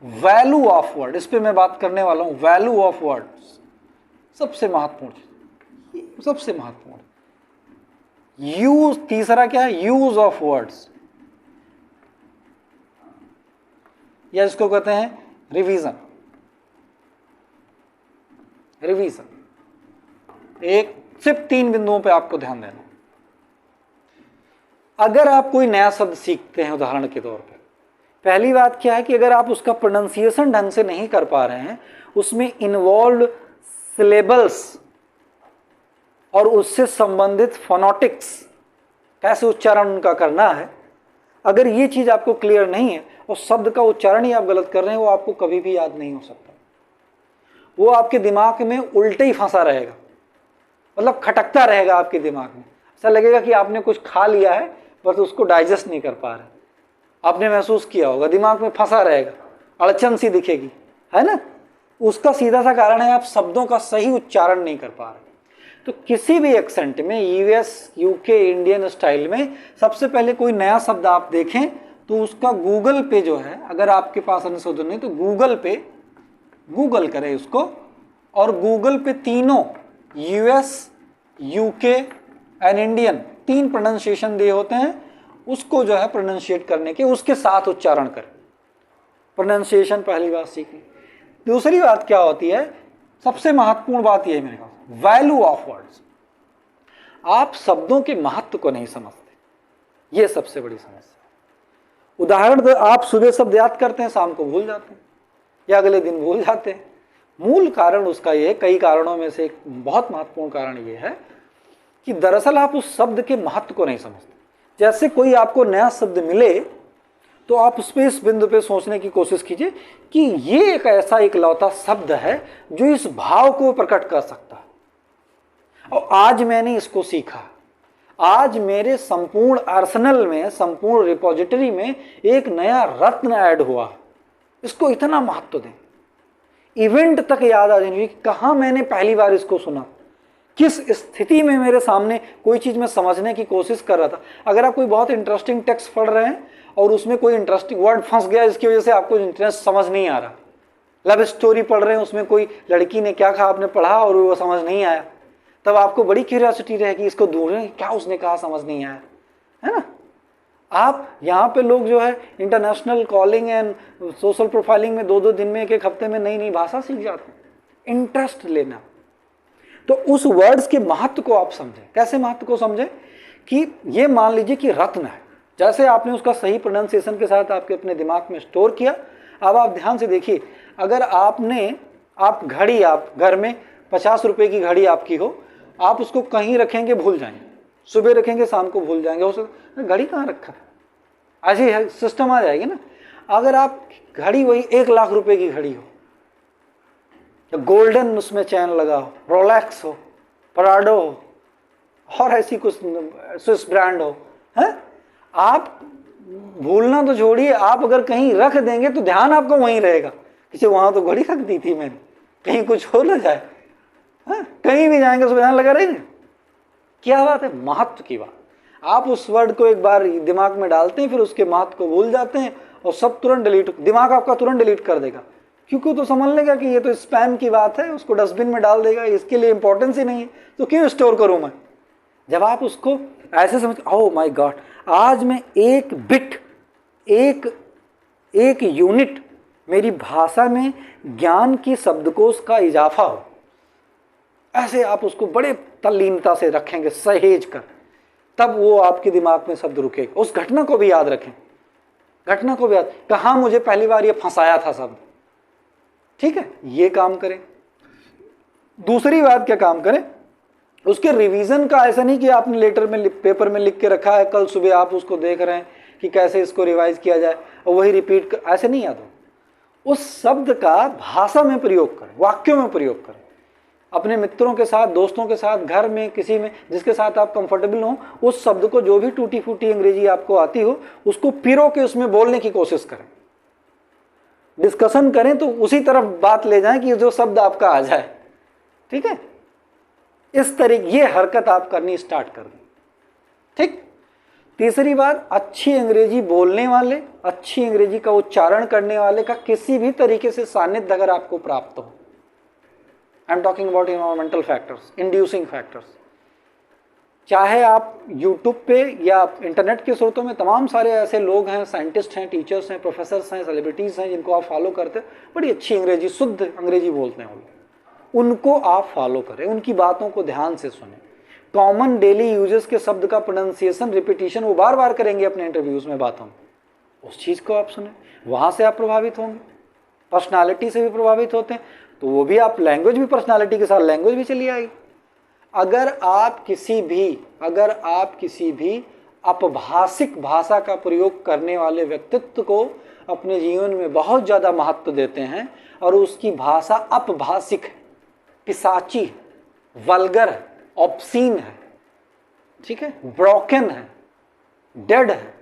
वैल्यू ऑफ वर्ड, इस पे मैं बात करने वाला हूं। वैल्यू ऑफ वर्ड सबसे महत्वपूर्ण, सबसे महत्वपूर्ण। यूज, तीसरा क्या है, यूज ऑफ वर्ड्स, या इसको कहते हैं रिवीजन। एक सिर्फ 3 बिंदुओं पे आपको ध्यान देना। अगर आप कोई नया शब्द सीखते हैं, उदाहरण के तौर पे, पहली बात क्या है कि अगर आप उसका प्रोनाउंसिएशन ढंग से नहीं कर पा रहे हैं, उसमें इन्वॉल्व सिलेबल्स और उससे संबंधित फोनोटिक्स, कैसे उच्चारण उनका करना है, अगर ये चीज आपको क्लियर नहीं है और शब्द का उच्चारण ही आप गलत कर रहे हैं, वो आपको कभी भी याद नहीं हो सकता। वो आपके दिमाग में उल्टे ही फंसा रहेगा, मतलब खटकता रहेगा आपके दिमाग में। ऐसा लगेगा कि आपने कुछ खा लिया है बस उसको डाइजेस्ट नहीं कर पा रहे। आपने महसूस किया होगा, दिमाग में फंसा रहेगा, अड़चन सी दिखेगी, है ना। उसका सीधा सा कारण है आप शब्दों का सही उच्चारण नहीं कर पा रहे। तो किसी भी एक्सेंट में, यूएस, यूके, इंडियन स्टाइल में, सबसे पहले कोई नया शब्द आप देखें तो उसका गूगल पे जो है, अगर आपके पास संशोधन नहीं तो गूगल पे गूगल करें उसको, और गूगल पे तीनों US, UK and Indian 3 pronunciation दिए होते हैं, उसको जो है प्रोनाउंशिएट करने के उसके साथ उच्चारण करें। प्रोनाउंसिएशन पहली बात सीखी। दूसरी बात क्या होती है, सबसे महत्वपूर्ण बात यह है मेरे पास, वैल्यू ऑफ वर्ड्स। आप शब्दों के महत्व को नहीं समझते, यह सबसे बड़ी समस्या। उदाहरण दो, आप सुबह शब्द याद करते हैं, शाम को भूल जाते हैं या अगले दिन भूल जाते हैं। मूल कारण उसका यह, कई कारणों में से एक बहुत महत्वपूर्ण कारण यह है कि दरअसल आप उस शब्द के महत्व को नहीं समझते। जैसे कोई आपको नया शब्द मिले तो आप उस पे, इस बिंदु पे सोचने की कोशिश कीजिए कि ये एक ऐसा इकलौता शब्द है जो इस भाव को प्रकट कर सकता है, और आज मैंने इसको सीखा। आज मेरे संपूर्ण आर्सेनल में, संपूर्ण रिपोजिटरी में एक नया रत्न ऐड हुआ, इसको इतना महत्व दें। इवेंट तक याद आ जाएगी कि कहाँ मैंने पहली बार इसको सुना, किस स्थिति में मेरे सामने कोई चीज़ मैं समझने की कोशिश कर रहा था। अगर आप कोई बहुत इंटरेस्टिंग टेक्स्ट पढ़ रहे हैं और उसमें कोई इंटरेस्टिंग वर्ड फंस गया, इसकी वजह से आपको इंटरेस्ट समझ नहीं आ रहा। लव स्टोरी पढ़ रहे हैं, उसमें कोई लड़की ने क्या कहा, आपने पढ़ा और वो समझ नहीं आया, तब आपको बड़ी क्यूरियोसिटी रहेगी, इसको ढूंढें क्या उसने कहा, समझ नहीं आया, है ना। आप यहाँ पे लोग जो है international calling and social profiling में 2-2 दिन में, 1-1 हफ्ते में नई नई भाषा सीख जाते हैं। इंटरेस्ट लेना, तो उस वर्ड्स के महत्व को आप समझें। कैसे महत्व को समझें कि ये मान लीजिए कि रत्न है, जैसे आपने उसका सही प्रोनाउंसिएशन के साथ आपके अपने दिमाग में स्टोर किया। अब आप ध्यान से देखिए, अगर आप घड़ी, आप घर में 50 रुपए की घड़ी आपकी हो, आप उसको कहीं रखेंगे भूल जाएंगे, सुबह रखेंगे शाम को भूल जाएंगे, हो सकता घड़ी कहाँ रखा है, ऐसी सिस्टम आ जाएगी ना। अगर आप घड़ी वही 1 लाख रुपए की घड़ी हो, गोल्डन उसमें चैन लगा हो, रोलेक्स हो, पराडो हो और ऐसी कुछ स्विस ब्रांड हो, है, आप भूलना तो छोड़िए, आप अगर कहीं रख देंगे तो ध्यान आपका वहीं रहेगा, किसी वहां तो घड़ी रख दी थी मैंने, कहीं कुछ हो ना जाए, है? कहीं भी जाएंगे उसमें ध्यान लगा रहेगा। क्या बात है, महत्व की बात। आप उस वर्ड को एक बार दिमाग में डालते हैं, फिर उसके महत्व को भूल जाते हैं और सब तुरंत डिलीट, दिमाग आपका तुरंत डिलीट कर देगा, क्योंकि तो समझ लेगा कि ये तो स्पैम की बात है, उसको डस्टबिन में डाल देगा, इसके लिए इंपॉर्टेंस ही नहीं है, तो क्यों स्टोर करूं मैं। जब आप उसको ऐसे समझ, ओह माय गॉड, आज मैं एक बिट, एक यूनिट मेरी भाषा में ज्ञान की शब्दकोश का इजाफा हो, ऐसे आप उसको बड़े तल्लीनता से रखेंगे, सहेज कर, तब वो आपके दिमाग में शब्द रुकेगा। उस घटना को भी याद रखें, घटना को भी याद, कहाँ मुझे पहली बार ये फंसाया था शब्द, ठीक है, ये काम करें। दूसरी बात क्या काम करें, उसके रिवीजन का, ऐसा नहीं कि आपने लेटर में, पेपर में लिख के रखा है, कल सुबह आप उसको देख रहे हैं कि कैसे इसको रिवाइज किया जाए और वही रिपीट कर, ऐसे नहीं याद हो। उस शब्द का भाषा में प्रयोग करें, वाक्यों में प्रयोग करें, अपने मित्रों के साथ, दोस्तों के साथ, घर में, किसी में जिसके साथ आप कंफर्टेबल हो, उस शब्द को, जो भी टूटी फूटी अंग्रेजी आपको आती हो, उसको पिरो के उसमें बोलने की कोशिश करें। डिस्कशन करें तो उसी तरफ बात ले जाएं कि जो शब्द आपका आ जाए, ठीक है। इस तरीके ये हरकत आप करनी स्टार्ट कर दें, ठीक। तीसरी बात, अच्छी अंग्रेजी बोलने वाले, अच्छी अंग्रेजी का उच्चारण करने वाले का किसी भी तरीके से सानिध्य अगर आपको प्राप्त हो, I am talking about environmental factors, inducing factors, चाहे आप यूट्यूब पे या इंटरनेट के स्रोतों में तमाम सारे ऐसे लोग हैं, साइंटिस्ट हैं, टीचर्स हैं, प्रोफेसर्स हैं, सेलिब्रिटीज़ हैं, जिनको आप फॉलो करते हैं, बड़ी अच्छी अंग्रेजी, शुद्ध अंग्रेजी बोलते हैं वो, उनको आप फॉलो करें, उनकी बातों को ध्यान से सुनें। कॉमन डेली यूजेस के शब्द का प्रोनाउंसिएशन, रिपीटिशन वो बार बार करेंगे अपने इंटरव्यूज़ में, बातों में, उस चीज़ को आप सुने, वहाँ से आप प्रभावित होंगे। पर्सनालिटी से भी प्रभावित होते हैं तो वो भी आप, लैंग्वेज भी, पर्सनालिटी के साथ लैंग्वेज भी चली आएगी। अगर आप किसी भी अपभाषिक भाषा का प्रयोग करने वाले व्यक्तित्व को अपने जीवन में बहुत ज़्यादा महत्व देते हैं और उसकी भाषा अपभाषिक है, पिशाची है, वल्गर है, ऑब्सीन है, ठीक है, ब्रोकन है, डेड है,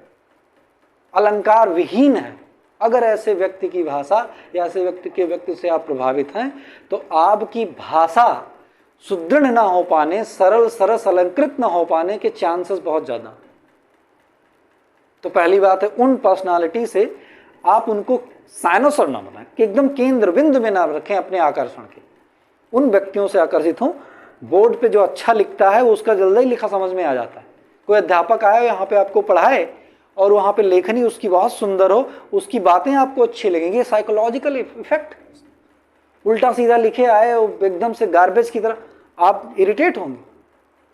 अलंकार विहीन है, अगर ऐसे व्यक्ति की भाषा या ऐसे व्यक्ति के व्यक्ति से आप प्रभावित हैं तो आपकी भाषा सुदृढ़ ना हो पाने, सरल सरस अलंकृत ना हो पाने के चांसेस बहुत ज़्यादा। तो पहली बात है, उन पर्सनालिटी से आप उनको साइनोसर ना बनाएं कि एकदम केंद्र बिंदु में ना रखें अपने आकर्षण के। उन व्यक्तियों से आकर्षित हों, बोर्ड पे जो अच्छा लिखता है वो उसका जल्दी लिखा समझ में आ जाता है। कोई अध्यापक आए यहाँ पे आपको पढ़ाए और वहाँ पे लेखनी उसकी बहुत सुंदर हो, उसकी बातें आपको अच्छी लगेंगी, साइकोलॉजिकल इफेक्ट। उल्टा सीधा लिखे आए एकदम से गार्बेज की तरह, आप इरिटेट होंगे।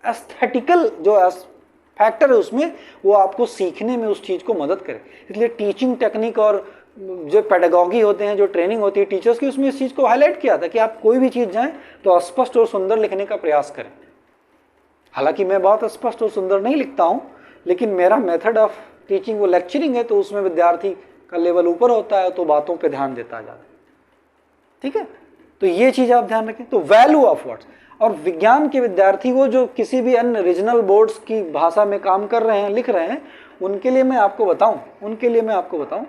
एस्थेटिकल जो फैक्टर है उसमें, वो आपको सीखने में उस चीज़ को मदद करे। इसलिए टीचिंग टेक्निक और जो पेडागॉगी होते हैं, जो ट्रेनिंग होती है टीचर्स की, उसमें इस चीज़ को हाईलाइट किया था कि आप कोई भी चीज़ जाएं तो स्पष्ट और सुंदर लिखने का प्रयास करें। हालांकि मैं बहुत स्पष्ट और सुंदर नहीं लिखता हूं, लेकिन मेरा मेथड ऑफ टीचिंग वो लेक्चरिंग है, तो उसमें विद्यार्थी का लेवल ऊपर होता है तो बातों पे ध्यान देता जाता है। ठीक है, तो ये चीज़ आप ध्यान रखें। तो वैल्यू ऑफ वर्ड्स। और विज्ञान के विद्यार्थी वो जो किसी भी अन्य रीजनल बोर्ड्स की भाषा में काम कर रहे हैं, लिख रहे हैं, उनके लिए मैं आपको बताऊं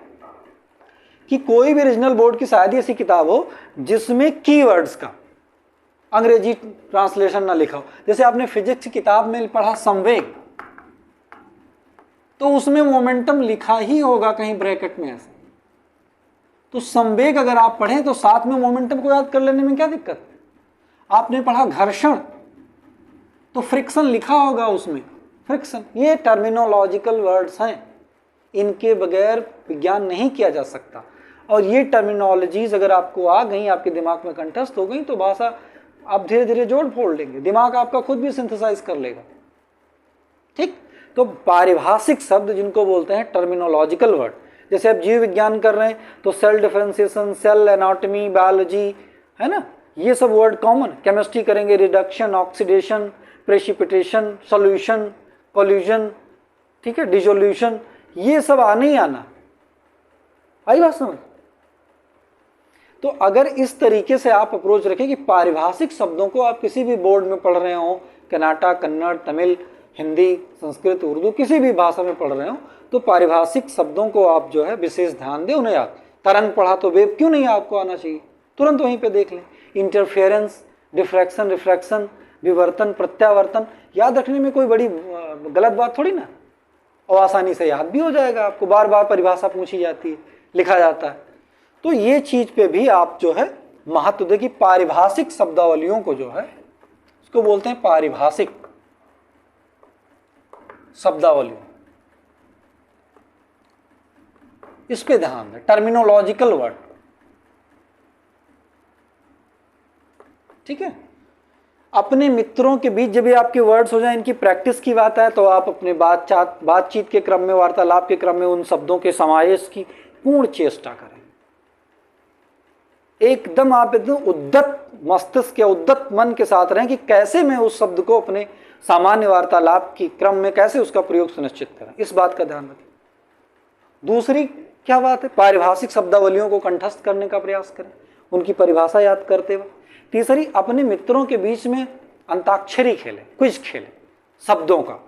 कि कोई भी रीजनल बोर्ड की शायद ही ऐसी किताब हो जिसमें कीवर्ड्स का अंग्रेजी ट्रांसलेशन ना लिखा हो। जैसे आपने फिजिक्स की किताब में पढ़ा संवेग, तो उसमें मोमेंटम लिखा ही होगा कहीं ब्रैकेट में ऐसे। तो संवेग अगर आप पढ़ें तो साथ में मोमेंटम को याद कर लेने में क्या दिक्कत। आपने पढ़ा घर्षण, तो फ्रिक्शन लिखा होगा उसमें, फ्रिक्शन। ये टर्मिनोलॉजिकल वर्ड्स हैं, इनके बगैर विज्ञान नहीं किया जा सकता। और ये टर्मिनोलॉजीज अगर आपको आ गई, आपके दिमाग में कंठस्थ हो गई, तो भाषा आप धीरे धीरे जोड़ फोड़ लेंगे, दिमाग आपका खुद भी सिंथेसाइज कर लेगा। ठीक, तो पारिभाषिक शब्द जिनको बोलते हैं टर्मिनोलॉजिकल वर्ड, जैसे आप जीव विज्ञान कर रहे हैं तो cell differentiation, cell anatomy, biology, है ना, ये सब वर्ड कॉमन। केमिस्ट्री करेंगे reduction, oxidation, precipitation, solution, collusion, ठीक है, डिसोल्यूशन, ये सब आना ही आना। आई बात समझ। तो अगर इस तरीके से आप अप्रोच रखें कि पारिभाषिक शब्दों को आप किसी भी बोर्ड में पढ़ रहे हो, कर्नाटक, कन्नड़, तमिल, हिंदी, संस्कृत, उर्दू, किसी भी भाषा में पढ़ रहे हो, तो पारिभाषिक शब्दों को आप जो है विशेष ध्यान दें, उन्हें याद। तरंग पढ़ा तो वेव क्यों नहीं आपको आना चाहिए, तुरंत वहीं पे देख लें। इंटरफेरेंस, डिफ्रैक्शन, रिफ्रैक्शन, विवर्तन, प्रत्यावर्तन, याद रखने में कोई बड़ी गलत बात थोड़ी ना, और आसानी से याद भी हो जाएगा आपको। बार बार परिभाषा पूछी जाती है, लिखा जाता है, तो ये चीज पे भी आप जो है महत्व दें कि पारिभाषिक शब्दावलियों को जो है उसको बोलते हैं पारिभाषिक शब्दावलियों, इस पे ध्यान दें। टर्मिनोलॉजिकल वर्ड, ठीक है। अपने मित्रों के बीच जब भी आपके वर्ड्स हो जाए, इनकी प्रैक्टिस की बात है, तो आप अपने बातचीत के क्रम में, वार्तालाप के क्रम में उन शब्दों के समावेश की पूर्ण चेष्टा करें। एकदम आप एकदम उद्दत मस्तिष्क या उद्दत मन के साथ रहें कि कैसे मैं उस शब्द को अपने सामान्य वार्तालाप की क्रम में कैसे उसका प्रयोग सुनिश्चित करें, इस बात का ध्यान रखें। दूसरी क्या बात है, पारिभाषिक शब्दावलियों को कंठस्थ करने का प्रयास करें, उनकी परिभाषा याद करते हुए। तीसरी, अपने मित्रों के बीच में अंताक्षरी खेलें, क्विज खेलें शब्दों का,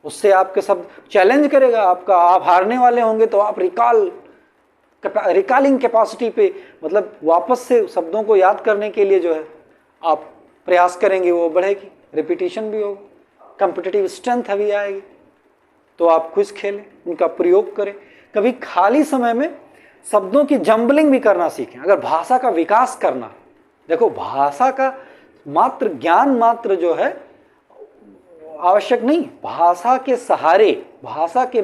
उससे आपके शब्द चैलेंज करेगा आपका। आप हारने वाले होंगे तो आप रिकॉलिंग कैपेसिटी पे, मतलब वापस से शब्दों को याद करने के लिए जो है आप प्रयास करेंगे, वो बढ़ेगी, रिपीटिशन भी होगा, कॉम्पिटिटिव स्ट्रेंथ भी आएगी। तो आप क्विज खेलें, उनका प्रयोग करें। कभी खाली समय में शब्दों की जम्बलिंग भी करना सीखें। अगर भाषा का विकास करना, देखो भाषा का मात्र ज्ञान मात्र जो है आवश्यक नहीं, भाषा के सहारे, भाषा के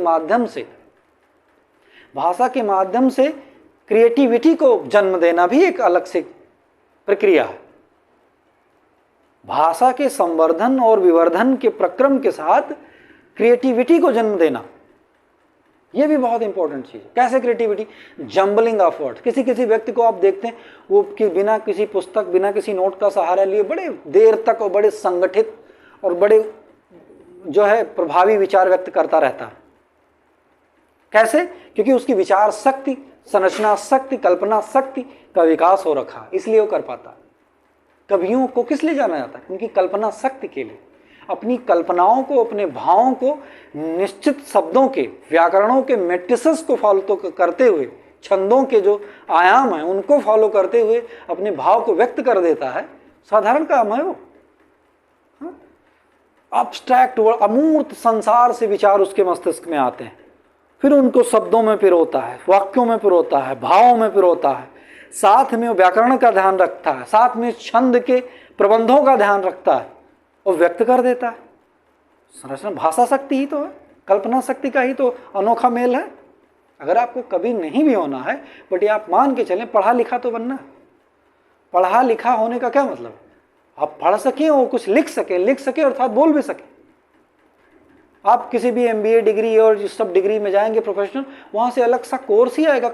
माध्यम से क्रिएटिविटी को जन्म देना भी एक अलग से प्रक्रिया है। भाषा के संवर्धन और विवर्धन के प्रक्रम के साथ क्रिएटिविटी को जन्म देना, यह भी बहुत इंपॉर्टेंट चीज है। कैसे क्रिएटिविटी? Jumbling of word. किसी व्यक्ति को आप देखते हैं वो कि बिना किसी पुस्तक, बिना किसी नोट का सहारा लिए बड़े देर तक और बड़े संगठित और बड़े जो है प्रभावी विचार व्यक्त करता रहता है। कैसे? क्योंकि उसकी विचार शक्ति, संरचना शक्ति, कल्पना शक्ति का विकास हो रखा है, इसलिए वो कर पाता है। कवियों को किस लिए जाना जाता है? उनकी कल्पना शक्ति के लिए। अपनी कल्पनाओं को, अपने भावों को निश्चित शब्दों के, व्याकरणों के मैट्रिसेस को फॉलो करते हुए छंदों के जो आयाम हैं उनको फॉलो करते हुए अपने भाव को व्यक्त कर देता है, साधारण काम है वो। अब्स्ट्रैक्ट वर्ड, अमूर्त संसार से विचार उसके मस्तिष्क में आते हैं, फिर उनको शब्दों में पिरोता है, वाक्यों में पिरोता है, भावों में पिरोता है, साथ में व्याकरण का ध्यान रखता है, साथ में छंद के प्रबंधों का ध्यान रखता है और व्यक्त कर देता है। संरचना भाषा शक्ति ही तो है, कल्पना शक्ति का ही तो अनोखा मेल है। अगर आपको कभी नहीं भी होना है, बट ये आप मान के चलें पढ़ा लिखा तो बनना है। पढ़ा लिखा होने का क्या मतलब? आप पढ़ सकें और कुछ लिख सके अर्थात बोल भी सके। आप किसी भी MBA डिग्री और जिस सब डिग्री में जाएंगे प्रोफेशनल, वहां से अलग सा कोर्स ही आएगा,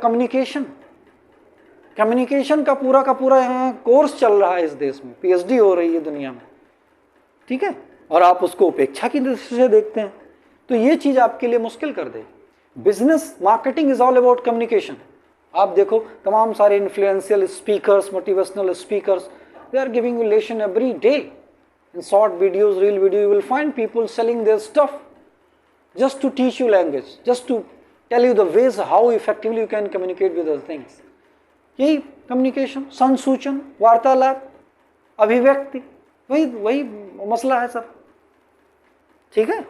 कम्युनिकेशन का पूरा यहाँ कोर्स चल रहा है इस देश में, PhD हो रही है दुनिया में, ठीक है, और आप उसको उपेक्षा की दृष्टि से देखते हैं, तो ये चीज आपके लिए मुश्किल कर देगी। Business marketing is all about communication. आप देखो तमाम सारे influential speakers, motivational speakers, they are giving you lesson every day in short videos, reel video. You will find people selling their stuff just to teach you language, just to tell you the ways how effectively you can communicate with other things. यही communication, संसूचन, वार्तालाप, अभिव्यक्ति, वही मसला है सब, ठीक है।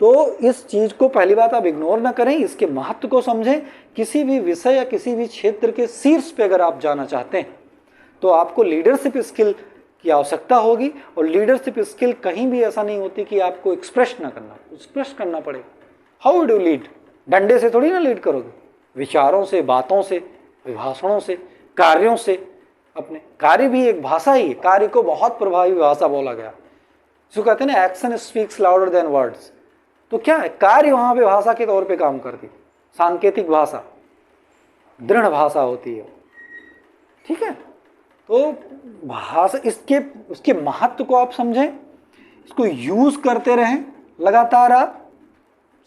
तो इस चीज को पहली बात आप इग्नोर ना करें, इसके महत्व को समझें। किसी भी विषय या किसी भी क्षेत्र के शीर्ष पे अगर आप जाना चाहते हैं तो आपको लीडरशिप स्किल की आवश्यकता होगी, और लीडरशिप स्किल कहीं भी ऐसा नहीं होती कि आपको एक्सप्रेस करना पड़ेगा। How do lead? डंडे से थोड़ी ना लीड करोगे, विचारों से, बातों से, विभाषणों से, कार्यों से। अपने कार्य भी एक भाषा ही है, कार्य को बहुत प्रभावी भाषा बोला गया, जो कहते हैं ना action speaks louder than words. तो क्या है, कार्य वहां पे भाषा के तौर पे काम करती, सांकेतिक भाषा, दृढ़ भाषा होती है, ठीक है। तो भाषा, उसके महत्व को आप समझें, इसको यूज करते रहें लगातार आप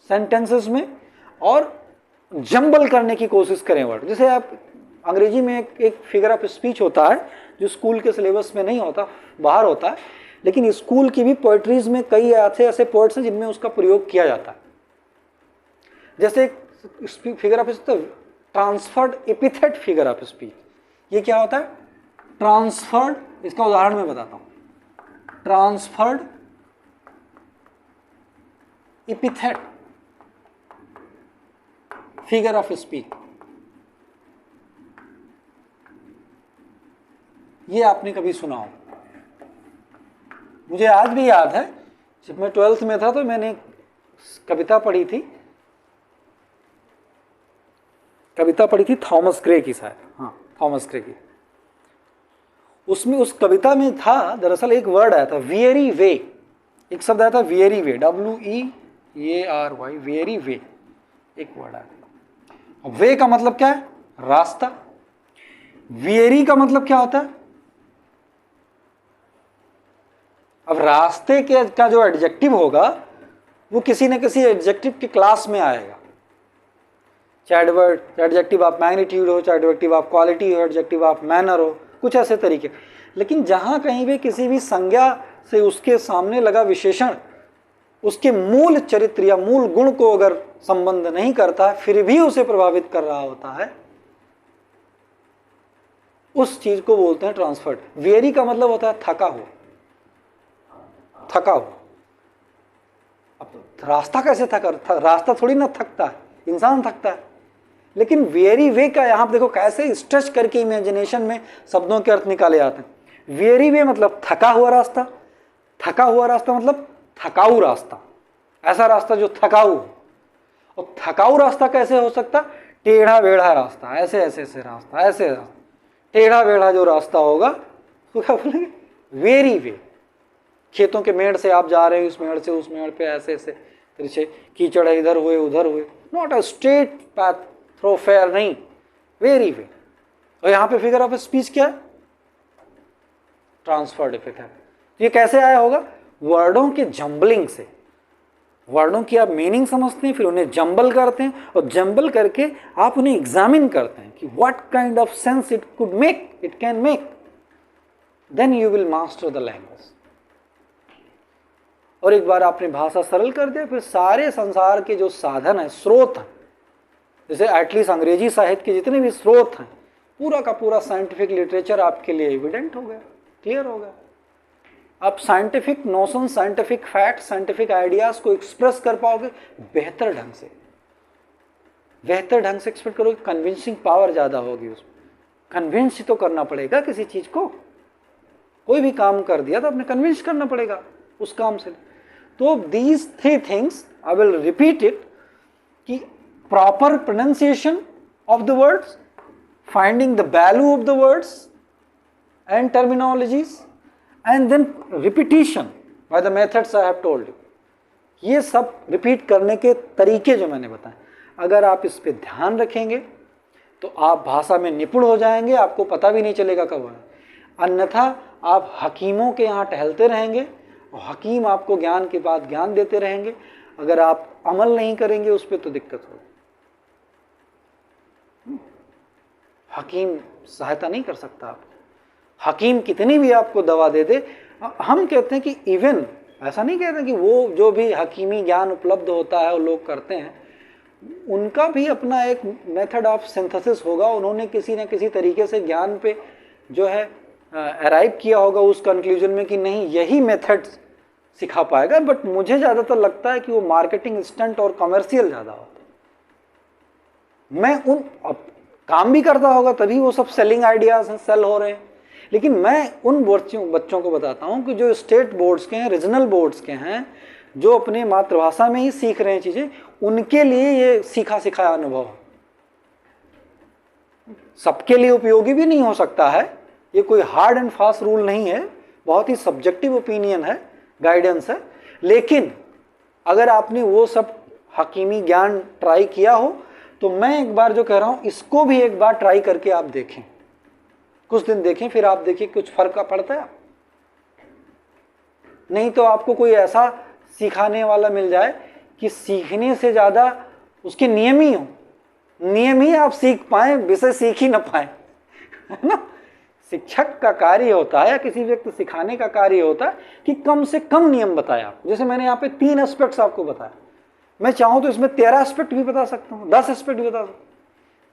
सेंटेंसेस में, और जंबल करने की कोशिश करें वर्ड। जैसे आप अंग्रेजी में एक फिगर ऑफ स्पीच होता है जो स्कूल के सिलेबस में नहीं होता, बाहर होता है, लेकिन स्कूल की भी पोएट्रीज में कई ऐसे पोएट्स हैं जिनमें उसका प्रयोग किया जाता है। जैसे figure of speech, transferred epithet figure of speech, ये क्या होता है? ट्रांसफर्ड, इसका उदाहरण मैं बताता हूं। Transferred epithet figure of speech, ये आपने कभी सुना हो? मुझे आज भी याद है, जब मैं 12th में था तो मैंने कविता पढ़ी थी थॉमस ग्रे की, शायद, हाँ थॉमस ग्रे की। उसमें उस कविता में था दरअसल एक वर्ड आया था, वियरी वे, एक शब्द आया था वियरी वे, WEARY, वियरी वे, एक वर्ड आया था। वे का मतलब क्या है? रास्ता। वियरी का मतलब क्या होता है? अब रास्ते के का जो एडजेक्टिव होगा वो किसी न किसी एडजेक्टिव के क्लास में आएगा, चाहे एडजेक्टिव ऑफ मैग्नीट्यूड हो, चाहे एडजेक्टिव ऑफ क्वालिटी हो, एडजेक्टिव ऑफ मैनर हो, कुछ ऐसे तरीके। लेकिन जहां कहीं भी किसी भी संज्ञा से उसके सामने लगा विशेषण उसके मूल चरित्र या मूल गुण को अगर संबंध नहीं करता, फिर भी उसे प्रभावित कर रहा होता है, उस चीज को बोलते हैं ट्रांसफर्ड। वेरी का मतलब होता है थका हुआ। अब रास्ता कैसे रास्ता थोड़ी ना थकता है, इंसान थकता है। लेकिन वेरी वे का यहां देखो कैसे स्ट्रेच करके इमेजिनेशन में शब्दों के अर्थ निकाले जाते हैं। वेरी वे मतलब थका हुआ रास्ता, थका हुआ रास्ता मतलब थकाऊ रास्ता, ऐसा रास्ता जो थकाऊ हो। और थकाऊ रास्ता कैसे हो सकता? टेढ़ा बेढ़ा रास्ता, ऐसे रास्ता, ऐसे टेढ़ा बेढ़ा जो रास्ता होगा तो क्या बोलेंगे? Very way. खेतों के मेड़ से आप जा रहे हैं, इस मेड़ से उस मेड़ पे ऐसे तिरछे कीचड़ है, इधर हुए उधर हुए, नॉट अ स्ट्रेट पैथ, थ्रोफेयर नहीं, वेरी वे। और यहाँ पे फिगर ऑफ स्पीच क्या है? Transferred epithet. ये कैसे आया होगा? वर्डों के जंबलिंग से। वर्डों की आप मीनिंग समझते हैं, फिर उन्हें जंबल करते हैं, और जंबल करके आप उन्हें एग्जामिन करते हैं कि what kind of sense it can make, then you will master the language. और एक बार आपने भाषा सरल कर दिया, फिर सारे संसार के जो साधन है, स्रोत है, जैसे एटलीस्ट अंग्रेजी साहित्य के जितने भी स्रोत हैं, पूरा का पूरा साइंटिफिक लिटरेचर आपके लिए एविडेंट हो गया, क्लियर हो गया। आप scientific notion, scientific fact, scientific ideas को एक्सप्रेस कर पाओगे बेहतर ढंग से, बेहतर ढंग से एक्सप्रेस करोगे, कन्विंसिंग पावर ज़्यादा होगी उसमें। कन्विंस तो करना पड़ेगा किसी चीज़ को, कोई भी काम कर दिया तो आपने कन्विंस करना पड़ेगा उस काम से। तो these 3 things I will repeat it, कि proper pronunciation of the words, finding the value of the words and terminologies, and then repetition by the methods I have told you. ये सब रिपीट करने के तरीके जो मैंने बताए, अगर आप इस पे ध्यान रखेंगे तो आप भाषा में निपुण हो जाएंगे, आपको पता भी नहीं चलेगा कब है। अन्यथा आप हकीमों के यहाँ टहलते रहेंगे और हकीम आपको ज्ञान के बाद ज्ञान देते रहेंगे, अगर आप अमल नहीं करेंगे उस पर तो दिक्कत होगी। हकीम सहायता नहीं कर सकता आपको, हकीम कितनी भी आपको दवा दे दे। हम कहते हैं कि इवन ऐसा नहीं कहते कि वो जो भी हकीमी ज्ञान उपलब्ध होता है वो लोग करते हैं, उनका भी अपना एक मेथड ऑफ सिंथेसिस होगा, उन्होंने किसी न किसी तरीके से ज्ञान पे जो है अराइव किया होगा उस कंक्लूजन में कि नहीं यही मेथड सिखा पाएगा। बट मुझे ज़्यादातर लगता है कि वो मार्केटिंग स्टंट और कमर्शियल ज़्यादा होता है। मैं उन काम भी करता होगा तभी वो सब सेलिंग आइडियाज़ हैं, सेल हो रहे हैं, लेकिन मैं उन बच्चों को बताता हूँ कि जो स्टेट बोर्ड्स के हैं, रीजनल बोर्ड्स के हैं, जो अपने मातृभाषा में ही सीख रहे हैं चीज़ें, उनके लिए ये सीखा सिखाया अनुभव सबके लिए उपयोगी भी नहीं हो सकता है। ये कोई हार्ड एंड फास्ट रूल नहीं है, बहुत ही सब्जेक्टिव ओपिनियन है, गाइडेंस है। लेकिन अगर आपने वो सब हकीमी ज्ञान ट्राई किया हो तो मैं एक बार जो कह रहा हूँ इसको भी एक बार ट्राई करके आप देखें, कुछ दिन देखें, फिर आप देखिए कुछ फर्क पड़ता है। नहीं तो आपको कोई ऐसा सिखाने वाला मिल जाए कि सीखने से ज़्यादा उसके नियम ही हो, नियम ही आप सीख पाएँ, विषय सीख ही ना पाएँ, है ना। शिक्षक का कार्य होता है या किसी व्यक्ति सिखाने का कार्य होता है कि कम से कम नियम बताया आपको। जैसे मैंने यहाँ पे 3 एस्पेक्ट्स आपको बताया, मैं चाहूँ तो इसमें 13 एस्पेक्ट भी बता सकता हूँ, 10 एस्पेक्ट भी बता सकता हूँ।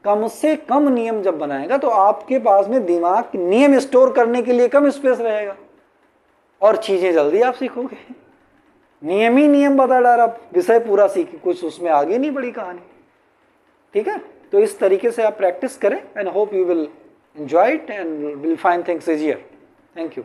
कम से कम नियम जब बनाएगा तो आपके पास में दिमाग नियम स्टोर करने के लिए कम स्पेस रहेगा और चीज़ें जल्दी आप सीखोगे। नियम ही नियम बता डाला, विषय पूरा सीखी, कुछ उसमें आगे नहीं बढ़ी कहानी, ठीक है। तो इस तरीके से आप प्रैक्टिस करें and hope you will enjoy it and will find things easier. Thank you.